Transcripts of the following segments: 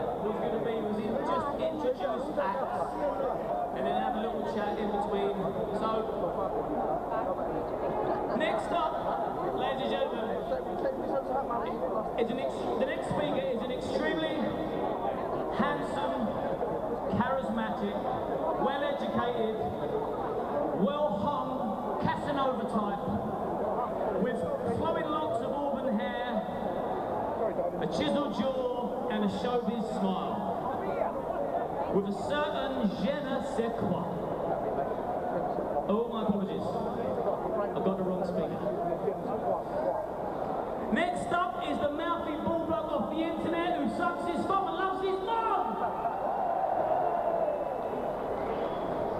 was going to be just introduce acts and then have a little chat in between. So, next up, ladies and gentlemen, the next speaker is an extremely handsome, charismatic, well-educated, well-hung Casanova type with flowing locks of auburn hair, a chiseled jaw and a showbiz smile, with a certain je ne sais quoi. Oh, my apologies, I got the wrong speaker. Next up is the mouthy bulldog of the internet who sucks his thumb and loves his mum.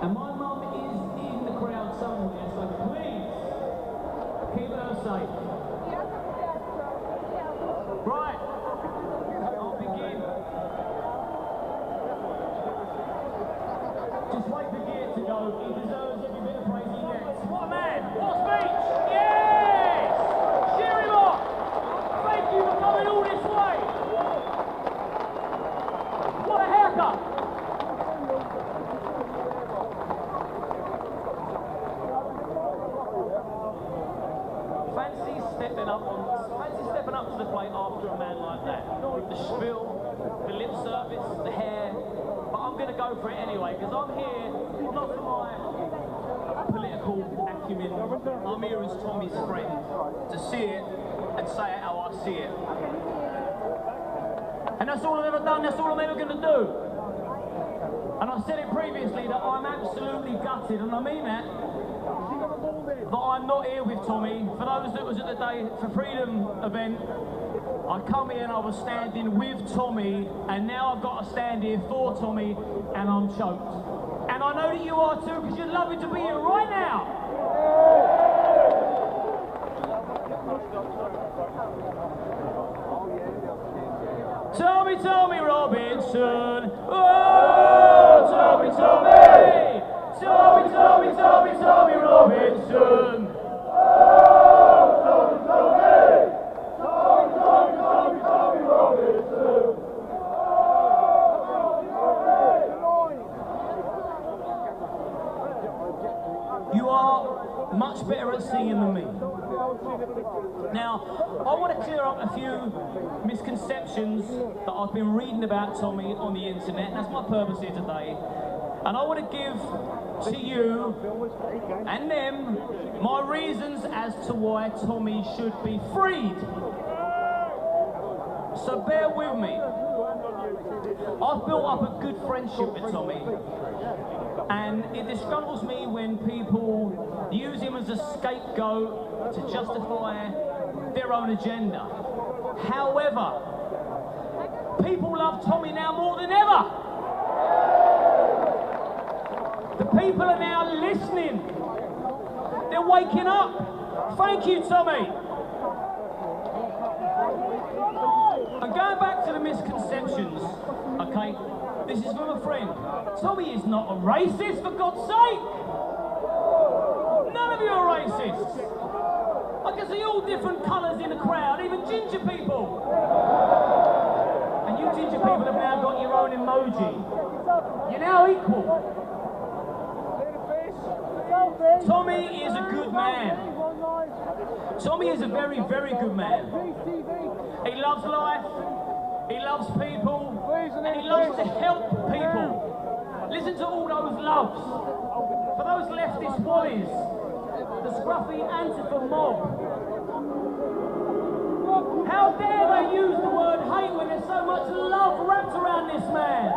And my mum is in the crowd somewhere, so please keep her safe. Right, I'll begin. Just wait for Gear to go. He deserves every bit of praise he gets. What a man! What a speech! Yes! Cheer him up! Thank you for coming all this way! What a haircut! Fancy stepping up to the plate after a man like that. With the spiel, the lip service, the hair. But I'm going to go for it anyway, because I'm here not for my political acumen. I'm here as Tommy's friend to see it and say it how I see it. And that's all I've ever done, that's all I'm ever going to do. And I said it previously that I'm absolutely gutted, and I mean that I'm not here with Tommy. For those that was at the Day for Freedom event, I come here and I was standing with Tommy, and now I've got to stand here for Tommy, and I'm choked. And I know that you are too, because you're lovely to be here right now. Tommy Robinson. Oh, Tommy Robinson. You are much better at singing than me. Now, I want to clear up a few misconceptions that I've been reading about Tommy on the internet, and that's my purpose here today. And I want to give to you and them my reasons as to why Tommy should be freed. So bear with me. I've built up a good friendship with Tommy, and it disgruntles me when people use him as a scapegoat to justify their own agenda. However, people love Tommy now more than ever. The people are now listening. They're waking up. Thank you, Tommy. And going back to the misconceptions, okay, this is from a friend. Tommy is not a racist, for God's sake. None of you are racists. I can see all different colours in the crowd, even ginger people. And you ginger people have now got your own emoji. You're now equal. Tommy is a good man. Tommy is a very, very good man. He loves life, he loves people, and he loves to help people. Listen to all those loves. For those leftist wallies, the scruffy Antifa mob. How dare they use the word hate when there's so much love wrapped around this man?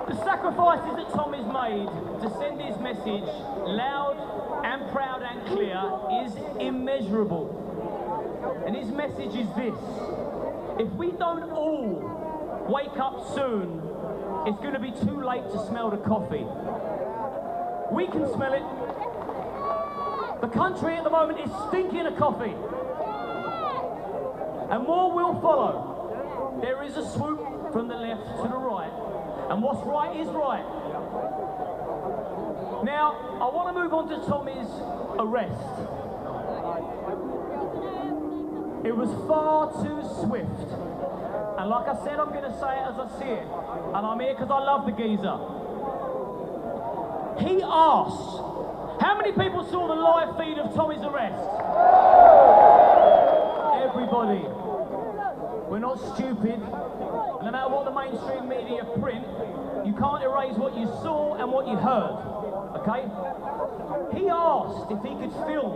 The sacrifices that Tommy's made to send his message loud and proud and clear is immeasurable. And his message is this: if we don't all wake up soon, it's going to be too late to smell the coffee. We can smell it. The country at the moment is stinking of coffee. And more will follow. There is a swoop from the left to the right. And what's right is right. Now, I want to move on to Tommy's arrest. It was far too swift. And like I said, I'm going to say it as I see it. And I'm here because I love the geezer. He asked, how many people saw the live feed of Tommy's arrest? Everybody. We're not stupid. And no matter what the mainstream media print, you can't erase what you saw and what you heard. Okay? He asked if he could film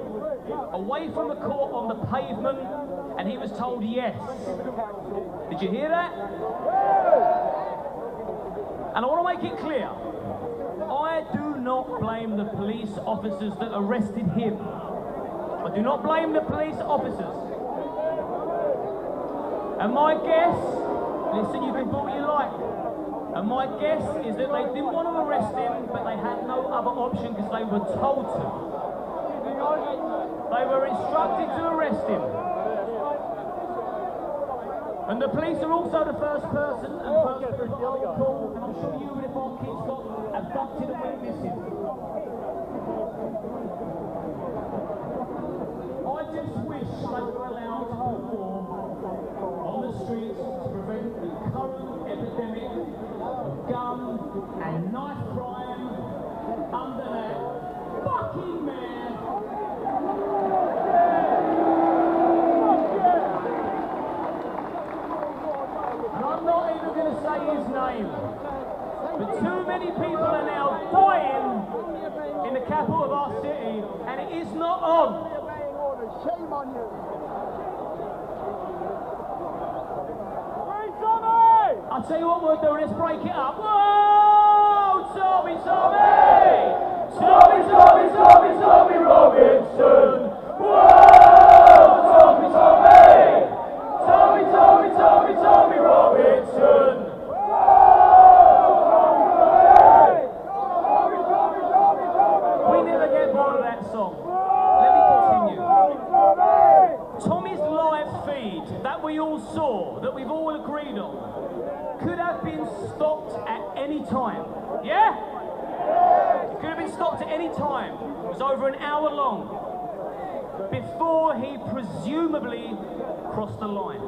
away from the court on the pavement, and he was told yes. Did you hear that? And I want to make it clear, I do not blame the police officers that arrested him. I do not blame the police officers. And my guess, listen, you can do what you like, and my guess is that they didn't want to arrest him, but they had no other option because they were told to. They were instructed to arrest him. And the police are also the first person and first protocol call, and I'm sure you would if our kids got abducted and went missing. I just wish they were allowed to put more on the streets to prevent the current epidemic of gun and knife crime under that fucking man. And I'm not even going to say his name, but too many people are now dying in the capital of our city, and it is not on. Shame on you. I'll tell you what we'll do, let's break it up. Whoa! Tommy, Tommy! Tommy, Tommy, Tommy, Tommy Robinson! Whoa! Tommy, Tommy! Tommy, Tommy, Tommy, Tommy Robinson! We never get bored of that song. Let me continue. Tommy's live feed that we all saw, that we've all agreed on, could have been stopped at any time. Yeah? It could have been stopped at any time. It was over an hour long before he presumably crossed the line.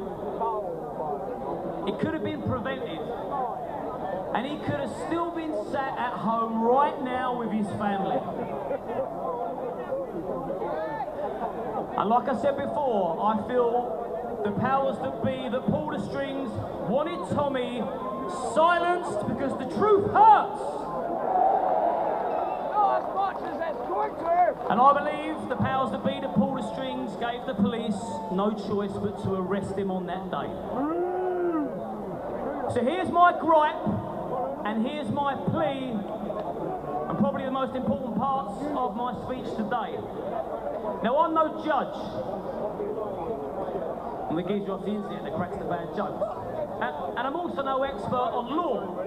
It could have been prevented, and he could have still been sat at home right now with his family. And like I said before, I feel the powers that be that pulled the strings wanted Tommy silenced because the truth hurts. Not as much as it's going to. And I believe the powers that be that pulled the strings gave the police no choice but to arrest him on that day. So here's my gripe, and here's my plea, and probably the most important parts of my speech today. Now, I'm no judge. I'm the geezer off the internet that cracks the bad jokes. And I'm also no expert on law.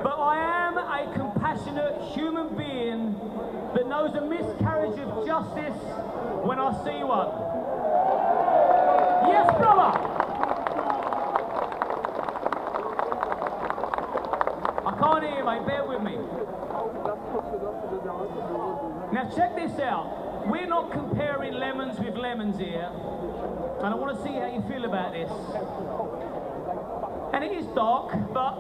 But I am a compassionate human being that knows a miscarriage of justice when I see one. Yes, brother! I can't hear you, mate. Bear with me. Now, check this out. We're not comparing lemons with lemons here. And I want to see how you feel about this. And it is dark, but,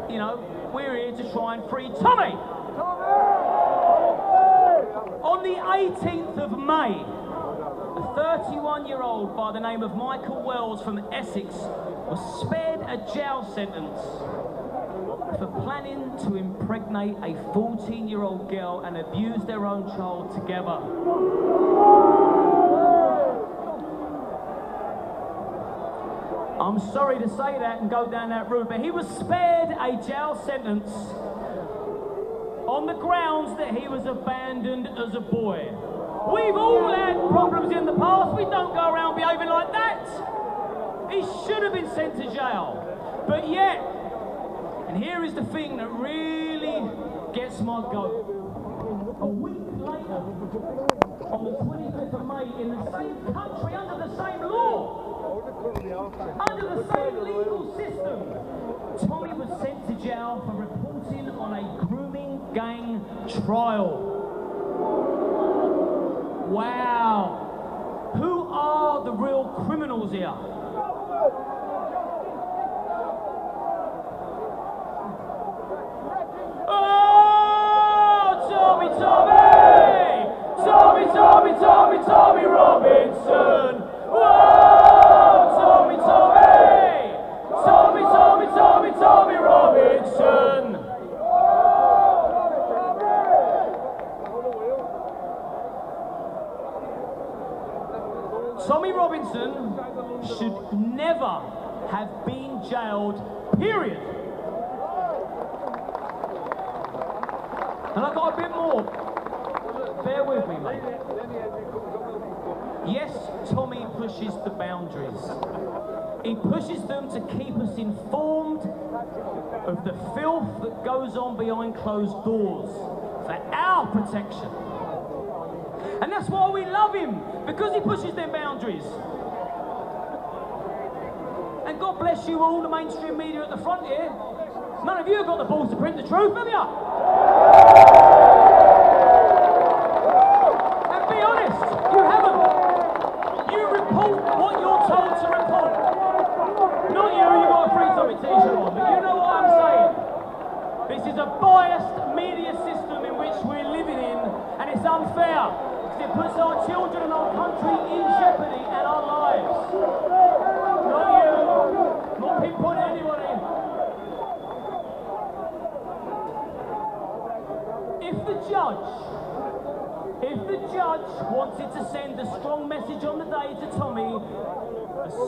you know, we're here to try and free Tommy! On the 18th of May, a 31-year-old by the name of Michael Wells from Essex was spared a jail sentence for planning to impregnate a 14-year-old girl and abuse their own child together. I'm sorry to say that and go down that route, but he was spared a jail sentence on the grounds that he was abandoned as a boy. We've all had problems in the past. We don't go around behaving like that. He should have been sent to jail. But yet, and here is the thing that really gets my goat. A week later, on the 25th of May, in the same country, under the same law, under the same legal system, Tommy was sent to jail for reporting on a grooming gang trial. Wow. Who are the real criminals here? never have been jailed, period. And I've got a bit more. Bear with me, mate. Yes, Tommy pushes the boundaries. He pushes them to keep us informed of the filth that goes on behind closed doors for our protection. And that's why we love him, because he pushes them boundaries. And God bless you all, the mainstream media at the front here. None of you have got the balls to print the truth, have you? And be honest, you haven't. You report what you're told to report. Not you, you've got a free Tommy t-shirt on, but you know what I'm saying. This is a biased media system in which we're living in, and it's unfair, because it puts our children and our country in jeopardy and our lives. Not you, not pinpoint anybody. If the judge wanted to send a strong message on the day to Tommy,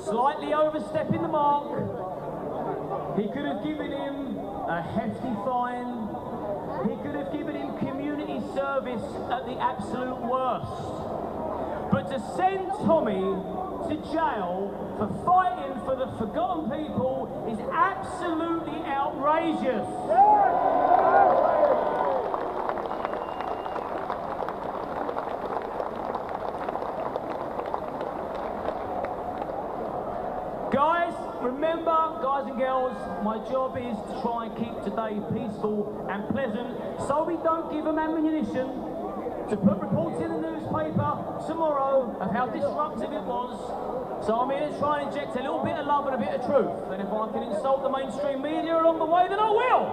slightly overstepping the mark, he could have given him a hefty fine. He could have given him community service at the absolute worst. But to send Tommy to jail for fighting for the forgotten people is absolutely outrageous. Guys, remember, guys and girls, my job is to try and keep today peaceful and pleasant, so we don't give them ammunition to put reports in the newspaper tomorrow of how disruptive it was. So I'm here to try and inject a little bit of love and a bit of truth. And if I can insult the mainstream media along the way, then I will.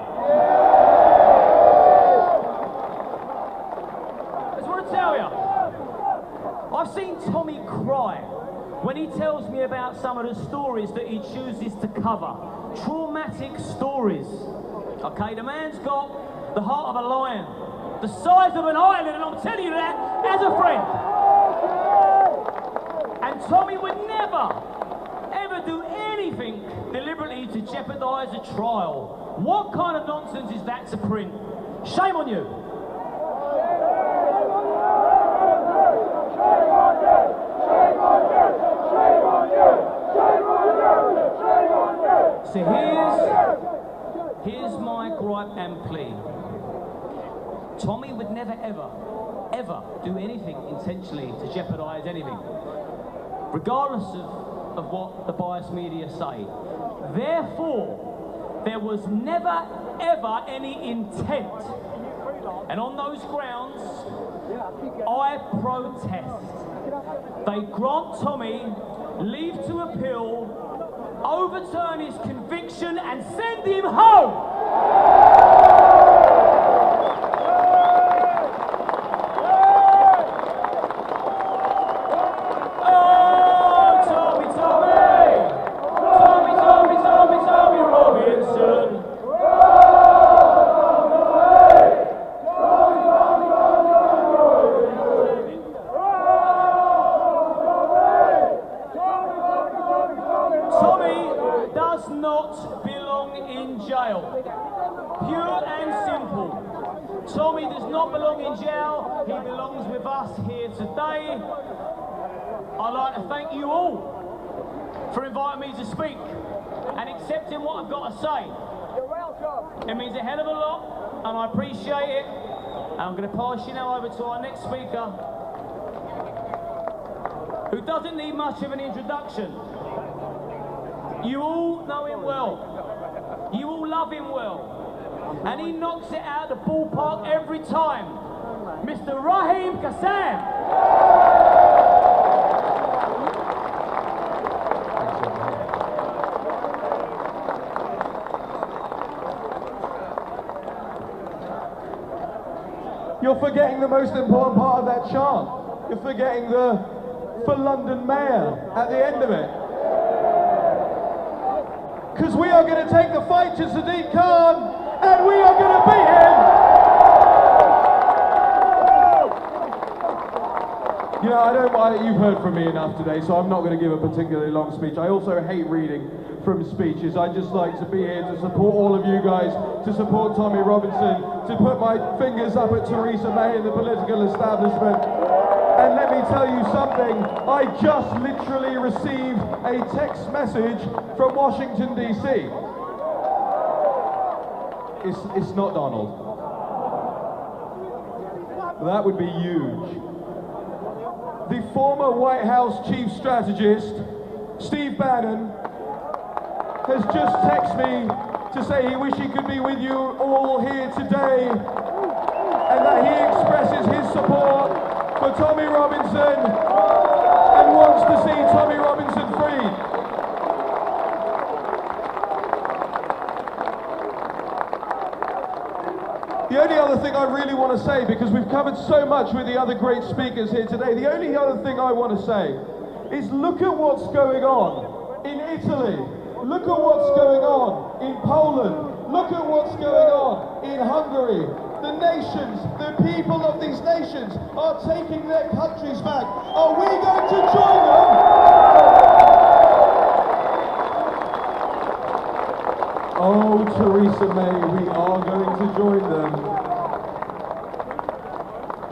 I just want to tell you, I've seen Tommy cry when he tells me about some of the stories that he chooses to cover. Traumatic stories. Okay, the man's got the heart of a lion, the size of an island, and I'm telling you that as a friend. And Tommy would never, ever do anything deliberately to jeopardise a trial. What kind of nonsense is that to print? Shame on you. So here's my gripe and plea. Tommy would never, ever do anything intentionally to jeopardise anything, regardless of what the biased media say. Therefore, there was never, ever any intent. And on those grounds, I protest. They grant Tommy leave to appeal, overturn his conviction and send him home! TitleTommy Robinson. Tommy does not belong in jail. Pure and simple. Tommy does not belong in jail. He belongs with us here today. I'd like to thank you all for inviting me to speak and accepting what I've got to say. You're welcome. It means a hell of a lot, and I appreciate it. And I'm going to pass you now over to our next speaker, who doesn't need much of an introduction. You all know him well. You all love him well. And he knocks it out of the ballpark every time. Mr. Raheem Kassam. You're forgetting the most important part of that chant. You're forgetting the "for London Mayor" at the end of it. Because we are going to take the fight to Sadiq Khan, and we are going to beat him. You know, you've heard from me enough today, so I'm not going to give a particularly long speech. I also hate reading from speeches. I just like to be here to support all of you guys, to support Tommy Robinson, to put my fingers up at Theresa May and the political establishment. And let me tell you something, I just literally received a text message from Washington, D.C. It's not Donald. That would be huge. The former White House chief strategist, Steve Bannon, has just texted me to say he wishes he could be with you all here today and that he expresses his support for Tommy Robinson and wants to see Tommy Robinson freed. The only other thing I really want to say, because we've covered so much with the other great speakers here today, the only other thing I want to say is look at what's going on in Italy, look at what's going on in Poland, look at what's going on in Hungary. The nations, the people of these nations are taking their countries back. Are we going to join them? Oh, Theresa May, we are going to join them.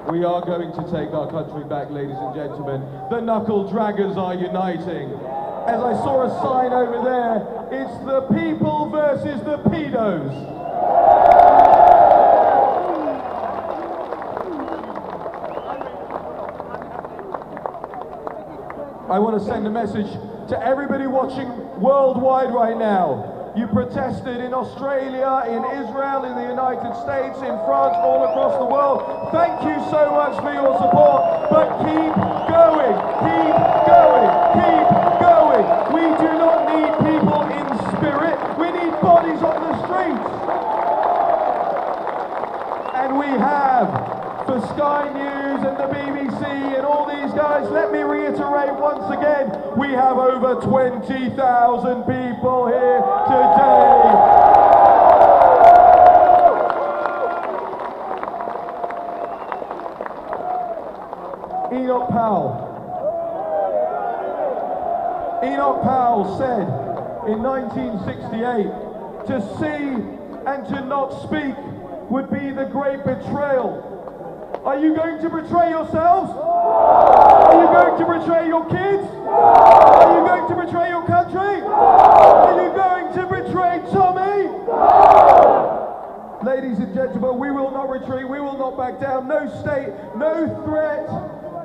We are going to take our country back, ladies and gentlemen. The knuckle draggers are uniting. As I saw a sign over there, it's the people versus the pedos. I want to send a message to everybody watching worldwide right now. You protested in Australia, in Israel, in the United States, in France, all across the world. Thank you so much for your support, but keep going, keep going, keep going. We do not need people in spirit, we need bodies on the streets. And we have, for Sky News and the BBC and all these guys, let me reiterate once again, we have over 20,000 people here today. Enoch Powell said in 1968, to see and to not speak would be the great betrayal. Are you going to betray yourselves? Are you going to betray your kids? Are you going to betray your country? Are you going to betray Tommy? Ladies and gentlemen, we will not retreat, we will not back down. No state, no threat,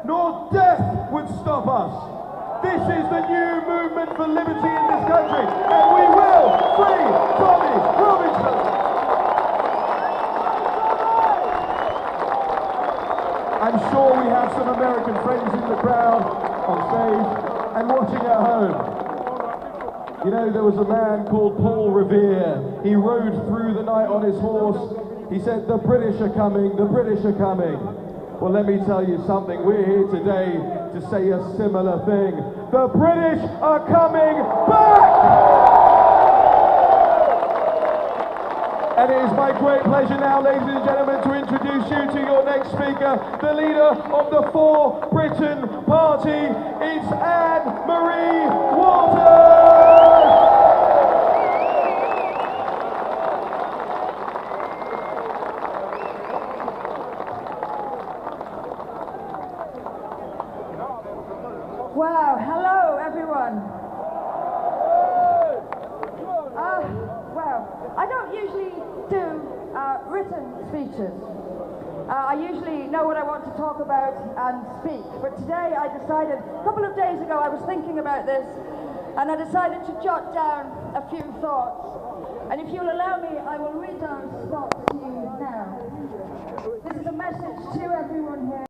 nor death would stop us. This is the new movement for liberty in this country, and we will free Tommy Robinson. I'm sure we have some American friends in the crowd, on stage, and watching at home. You know, there was a man called Paul Revere. He rode through the night on his horse. He said, "The British are coming, the British are coming." Well, let me tell you something. We're here today to say a similar thing. The British are coming back! And it is my great pleasure now, ladies and gentlemen, to introduce you to your next speaker, the leader of the For Britain Party. It's Anne-Marie Walters! Wow, hello everyone. I don't usually do written speeches. I usually know what I want to talk about and speak, but today I decided, a couple of days ago I was thinking about this, and I decided to jot down a few thoughts. And if you'll allow me, I will read those thoughts to you now. This is a message to everyone here.